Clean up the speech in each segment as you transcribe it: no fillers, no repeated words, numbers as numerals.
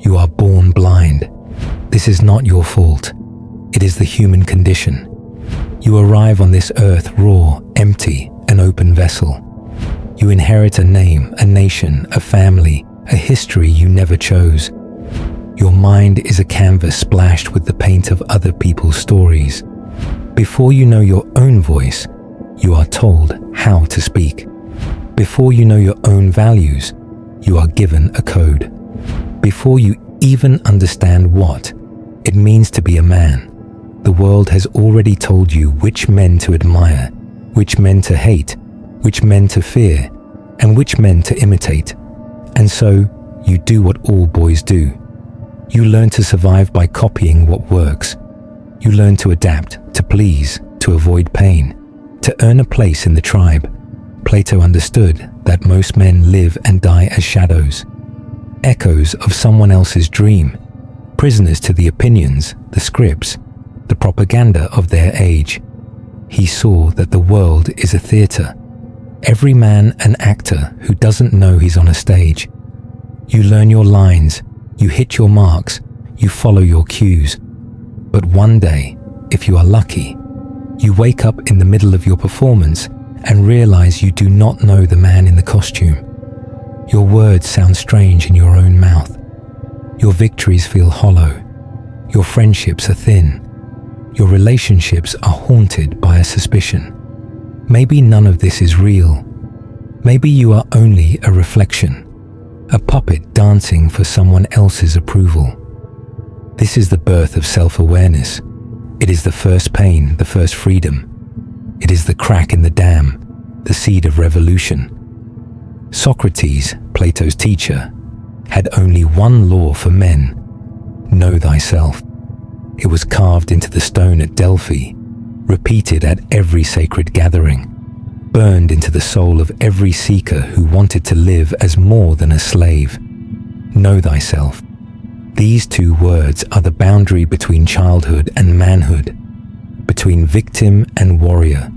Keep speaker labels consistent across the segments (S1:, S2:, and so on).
S1: You are born blind. This is not your fault. It is the human condition. You arrive on this earth raw, empty, an open vessel. You inherit a name, a nation, a family, a history you never chose. Your mind is a canvas splashed with the paint of other people's stories. Before you know your own voice, you are told how to speak. Before you know your own values, you are given a code. Before you even understand what it means to be a man, the world has already told you which men to admire, which men to hate, which men to fear, and which men to imitate. And so, you do what all boys do. You learn to survive by copying what works. You learn to adapt, to please, to avoid pain, to earn a place in the tribe. Plato understood that most men live and die as shadows, echoes of someone else's dream, prisoners to the opinions, the scripts, the propaganda of their age. He saw that the world is a theater. Every man an actor who doesn't know he's on a stage. You learn your lines, you hit your marks, you follow your cues. But one day, if you are lucky, you wake up in the middle of your performance and realize you do not know the man in the costume. Your words sound strange in your own mouth. Your victories feel hollow. Your friendships are thin. Your relationships are haunted by a suspicion. Maybe none of this is real. Maybe you are only a reflection, a puppet dancing for someone else's approval. This is the birth of self-awareness. It is the first pain, the first freedom. It is the crack in the dam, the seed of revolution. Socrates, Plato's teacher, had only one law for men: know thyself. It was carved into the stone at Delphi, repeated at every sacred gathering, burned into the soul of every seeker who wanted to live as more than a slave. Know thyself. These two words are the boundary between childhood and manhood, between victim and warrior,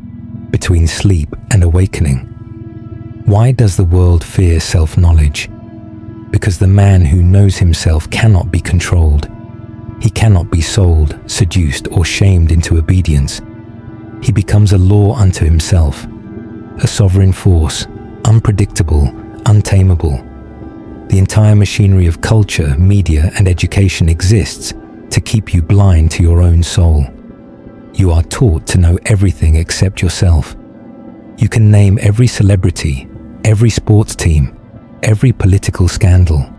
S1: between sleep and awakening. Why does the world fear self-knowledge? Because the man who knows himself cannot be controlled. He cannot be sold, seduced, or shamed into obedience. He becomes a law unto himself, a sovereign force, unpredictable, untamable. The entire machinery of culture, media, and education exists to keep you blind to your own soul. You are taught to know everything except yourself. You can name every celebrity, every sports team, every political scandal,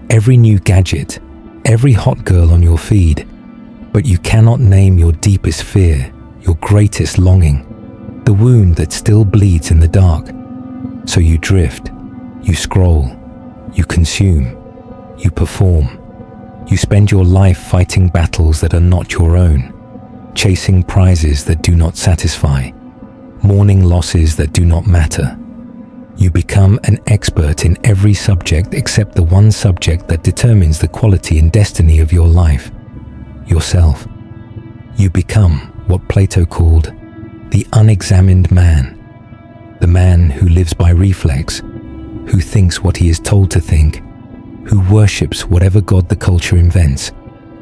S1: every new gadget, every hot girl on your feed, but you cannot name your deepest fear, your greatest longing, the wound that still bleeds in the dark. So you drift, you scroll, you consume, you perform. You spend your life fighting battles that are not your own, chasing prizes that do not satisfy, mourning losses that do not matter. You become an expert in every subject except the one subject that determines the quality and destiny of your life, yourself. You become what Plato called the unexamined man, the man who lives by reflex, who thinks what he is told to think, who worships whatever god the culture invents,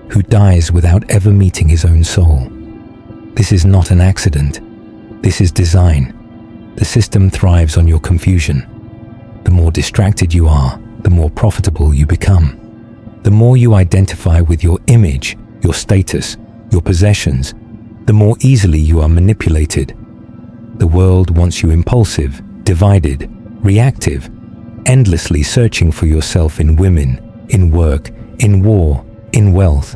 S1: who dies without ever meeting his own soul. This is not an accident. This is design. The system thrives on your confusion. The more distracted you are, the more profitable you become. The more you identify with your image, your status, your possessions, the more easily you are manipulated. The world wants you impulsive, divided, reactive, endlessly searching for yourself in women, in work, in war, in wealth.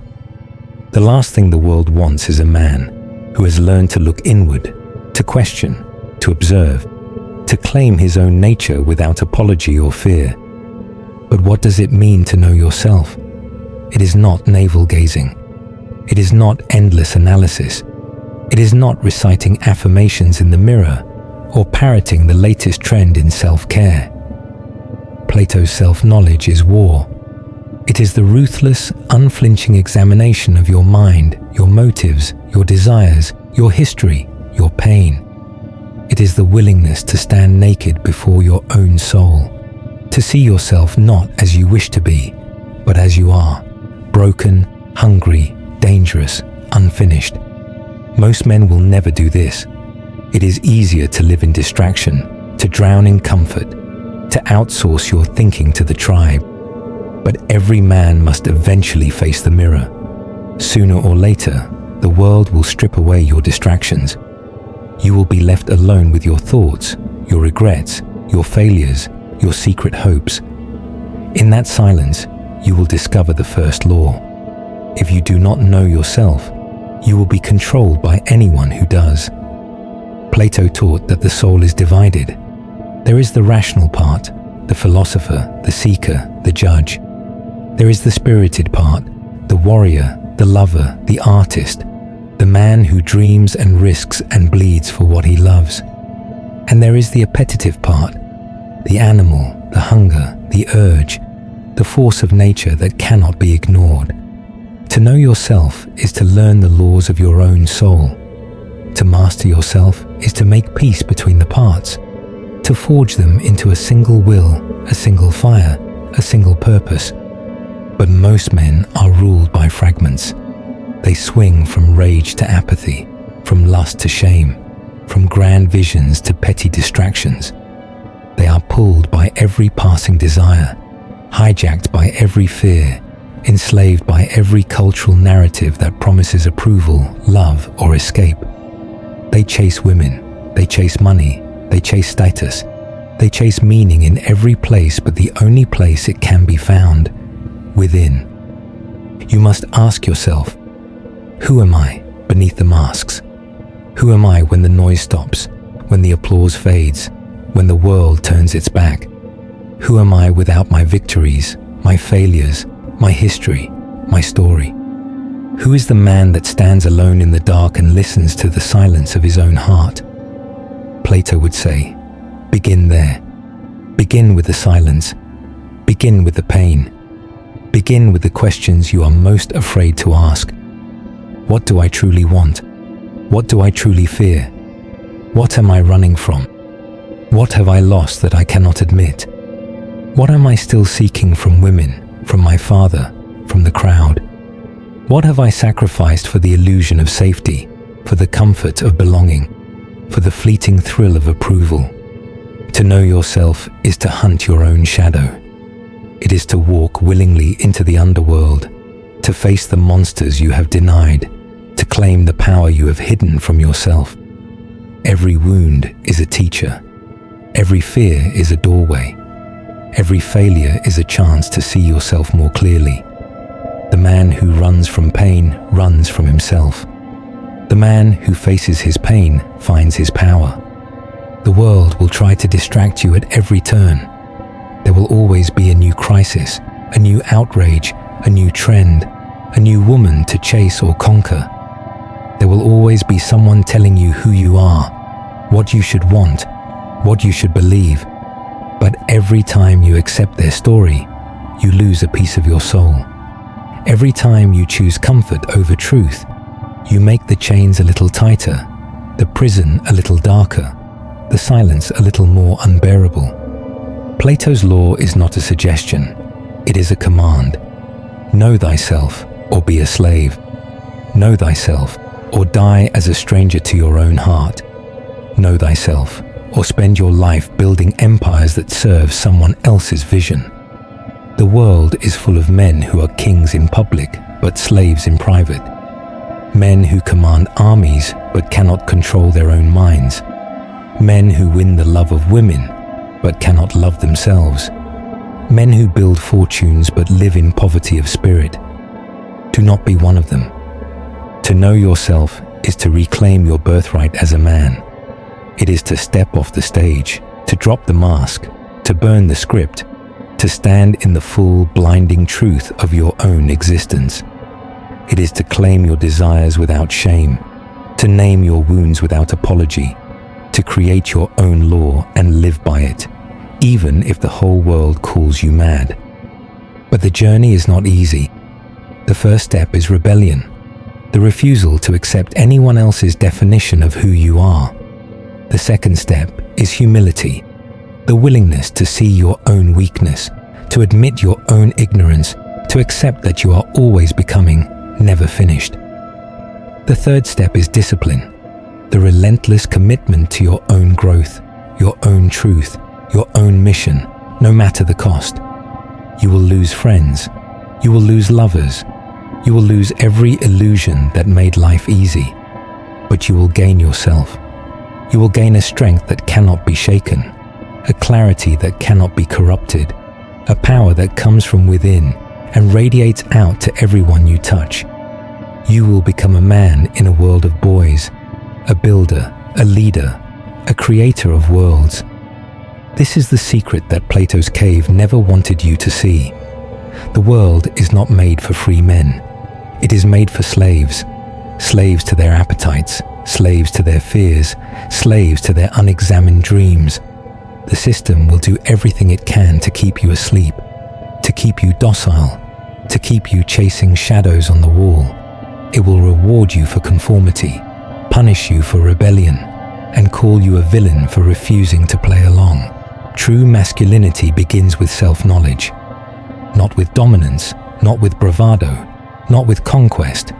S1: The last thing the world wants is a man who has learned to look inward, to question, to observe, to claim his own nature without apology or fear. But what does it mean to know yourself? It is not navel-gazing. It is not endless analysis. It is not reciting affirmations in the mirror or parroting the latest trend in self-care. Plato's self-knowledge is war. It is the ruthless, unflinching examination of your mind, your motives, your desires, your history, your pain. It is the willingness to stand naked before your own soul, to see yourself not as you wish to be, but as you are, broken, hungry, dangerous, unfinished. Most men will never do this. It is easier to live in distraction, to drown in comfort, to outsource your thinking to the tribe. But every man must eventually face the mirror. Sooner or later, the world will strip away your distractions. You will be left alone with your thoughts, your regrets, your failures, your secret hopes. In that silence, you will discover the first law. If you do not know yourself, you will be controlled by anyone who does. Plato taught that the soul is divided. There is the rational part, the philosopher, the seeker, the judge. There is the spirited part, the warrior, the lover, the artist, the man who dreams and risks and bleeds for what he loves. And there is the appetitive part, the animal, the hunger, the urge, the force of nature that cannot be ignored. To know yourself is to learn the laws of your own soul. To master yourself is to make peace between the parts, to forge them into a single will, a single fire, a single purpose. But most men are ruled by fragments. They swing from rage to apathy, from lust to shame, from grand visions to petty distractions. They are pulled by every passing desire, hijacked by every fear, enslaved by every cultural narrative that promises approval, love, or escape. They chase women, they chase money, they chase status, they chase meaning in every place but the only place it can be found, within. You must ask yourself, who am I beneath the masks? Who am I when the noise stops, when the applause fades, when the world turns its back? Who am I without my victories, my failures, my history, my story? Who is the man that stands alone in the dark and listens to the silence of his own heart? Plato would say, begin there. Begin with the silence. Begin with the pain. Begin with the questions you are most afraid to ask. What do I truly want? What do I truly fear? What am I running from? What have I lost that I cannot admit? What am I still seeking from women, from my father, from the crowd? What have I sacrificed for the illusion of safety, for the comfort of belonging, for the fleeting thrill of approval? To know yourself is to hunt your own shadow. It is to walk willingly into the underworld, to face the monsters you have denied, to claim the power you have hidden from yourself. Every wound is a teacher. Every fear is a doorway. Every failure is a chance to see yourself more clearly. The man who runs from pain runs from himself. The man who faces his pain finds his power. The world will try to distract you at every turn. There will always be a new crisis, a new outrage, a new trend, a new woman to chase or conquer. There will always be someone telling you who you are, what you should want, what you should believe. But every time you accept their story, you lose a piece of your soul. Every time you choose comfort over truth, you make the chains a little tighter, the prison a little darker, the silence a little more unbearable. Plato's law is not a suggestion, it is a command. Know thyself or be a slave. Know thyself or die as a stranger to your own heart. Know thyself or spend your life building empires that serve someone else's vision. The world is full of men who are kings in public but slaves in private. Men who command armies but cannot control their own minds. Men who win the love of women but cannot love themselves. Men who build fortunes but live in poverty of spirit. Do not be one of them. To know yourself is to reclaim your birthright as a man. It is to step off the stage, to drop the mask, to burn the script, to stand in the full, blinding truth of your own existence. It is to claim your desires without shame, to name your wounds without apology, to create your own law and live by it, even if the whole world calls you mad. But the journey is not easy. The first step is rebellion, the refusal to accept anyone else's definition of who you are. The second step is humility, the willingness to see your own weakness, to admit your own ignorance, to accept that you are always becoming, never finished. The third step is discipline, the relentless commitment to your own growth, your own truth, your own mission, no matter the cost. You will lose friends, you will lose lovers, you will lose every illusion that made life easy, but you will gain yourself. You will gain a strength that cannot be shaken, a clarity that cannot be corrupted, a power that comes from within and radiates out to everyone you touch. You will become a man in a world of boys, a builder, a leader, a creator of worlds. This is the secret that Plato's cave never wanted you to see. The world is not made for free men. It is made for slaves, slaves to their appetites, slaves to their fears, slaves to their unexamined dreams. The system will do everything it can to keep you asleep, to keep you docile, to keep you chasing shadows on the wall. It will reward you for conformity, punish you for rebellion, and call you a villain for refusing to play along. True masculinity begins with self-knowledge, not with dominance, not with bravado, not with conquest,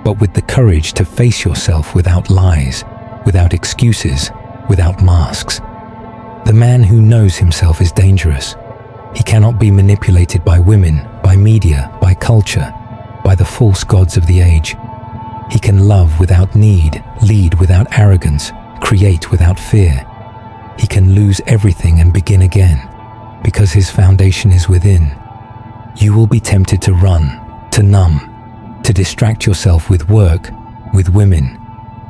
S1: but with the courage to face yourself without lies, without excuses, without masks. The man who knows himself is dangerous. He cannot be manipulated by women, by media, by culture, by the false gods of the age. He can love without need, lead without arrogance, create without fear. He can lose everything and begin again, because his foundation is within. You will be tempted to run, to numb, to distract yourself with work, with women,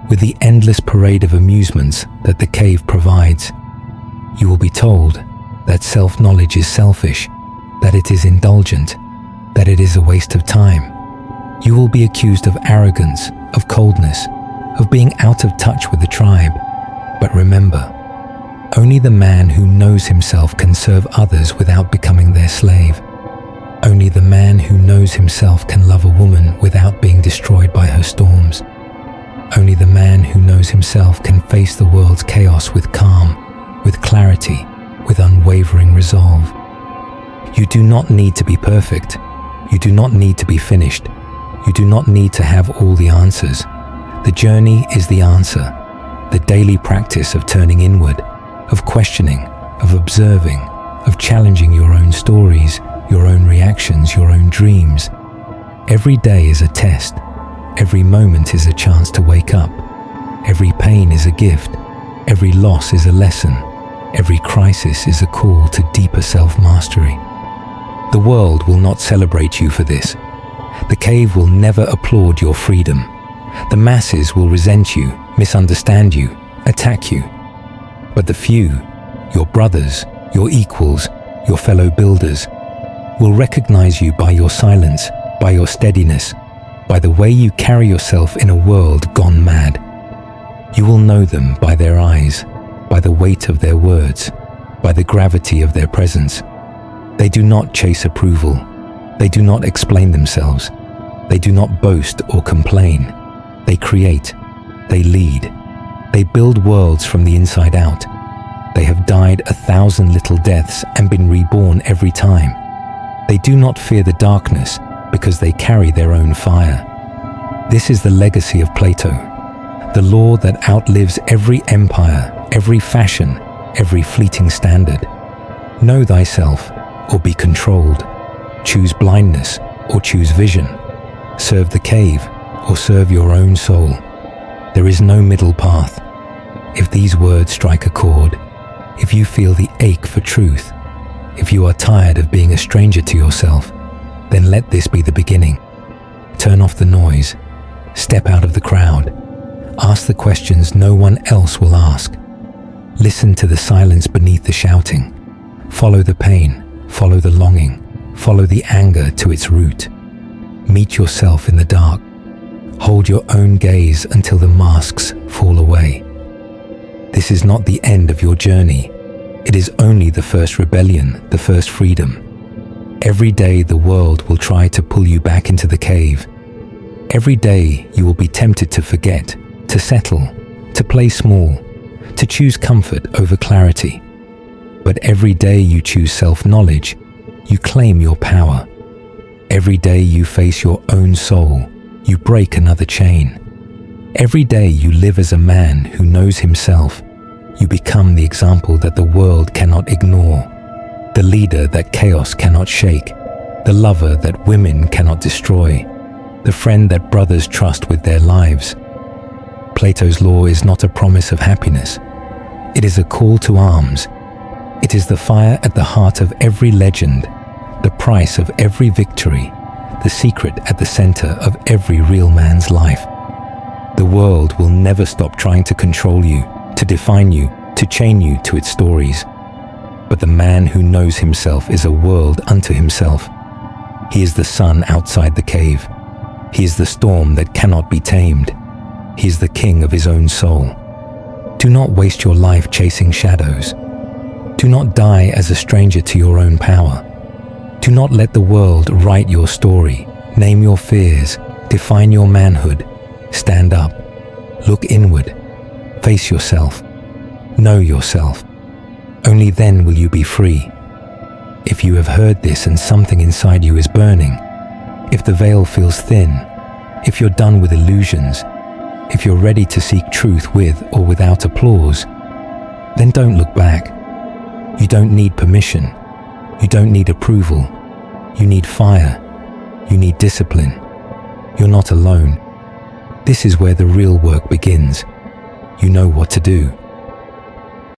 S1: with the endless parade of amusements that the cave provides. You will be told that self-knowledge is selfish, that it is indulgent, that it is a waste of time. You will be accused of arrogance, of coldness, of being out of touch with the tribe. But remember, only the man who knows himself can serve others without becoming their slave. Only the man who knows himself can love a woman without being destroyed by her storms. Only the man who knows himself can face the world's chaos with calm, with clarity, with unwavering resolve. You do not need to be perfect. You do not need to be finished. You do not need to have all the answers. The journey is the answer, the daily practice of turning inward, of questioning, of observing, of challenging your own stories, your own reactions, your own dreams. Every day is a test. Every moment is a chance to wake up. Every pain is a gift. Every loss is a lesson. Every crisis is a call to deeper self-mastery. The world will not celebrate you for this. The cave will never applaud your freedom. The masses will resent you, misunderstand you, attack you. But the few, your brothers, your equals, your fellow builders, will recognize you by your silence, by your steadiness, by the way you carry yourself in a world gone mad. You will know them by their eyes, by the weight of their words, by the gravity of their presence. They do not chase approval. They do not explain themselves. They do not boast or complain. They create. They lead. They build worlds from the inside out. They have died 1,000 little deaths and been reborn every time. They do not fear the darkness because they carry their own fire. This is the legacy of Plato, the law that outlives every empire, every fashion, every fleeting standard. Know thyself or be controlled. Choose blindness or choose vision. Serve the cave or serve your own soul. There is no middle path. If these words strike a chord, if you feel the ache for truth, if you are tired of being a stranger to yourself, then let this be the beginning. Turn off the noise. Step out of the crowd. Ask the questions no one else will ask. Listen to the silence beneath the shouting. Follow the pain. Follow the longing. Follow the anger to its root. Meet yourself in the dark. Hold your own gaze until the masks fall away. This is not the end of your journey. It is only the first rebellion, the first freedom. Every day the world will try to pull you back into the cave. Every day you will be tempted to forget, to settle, to play small, to choose comfort over clarity. But every day you choose self-knowledge, you claim your power. Every day you face your own soul, you break another chain. Every day you live as a man who knows himself, you become the example that the world cannot ignore, the leader that chaos cannot shake, the lover that women cannot destroy, the friend that brothers trust with their lives. Plato's law is not a promise of happiness. It is a call to arms. It is the fire at the heart of every legend, the price of every victory, the secret at the center of every real man's life. The world will never stop trying to control you, to define you, to chain you to its stories. But the man who knows himself is a world unto himself. He is the sun outside the cave. He is the storm that cannot be tamed. He is the king of his own soul. Do not waste your life chasing shadows. Do not die as a stranger to your own power. Do not let the world write your story, name your fears, define your manhood. Stand up, look inward, face yourself, know yourself. Only then will you be free. If you have heard this and something inside you is burning, if the veil feels thin, if you're done with illusions, if you're ready to seek truth with or without applause, then don't look back. You don't need permission. You don't need approval. You need fire. You need discipline. You're not alone. This is where the real work begins. You know what to do.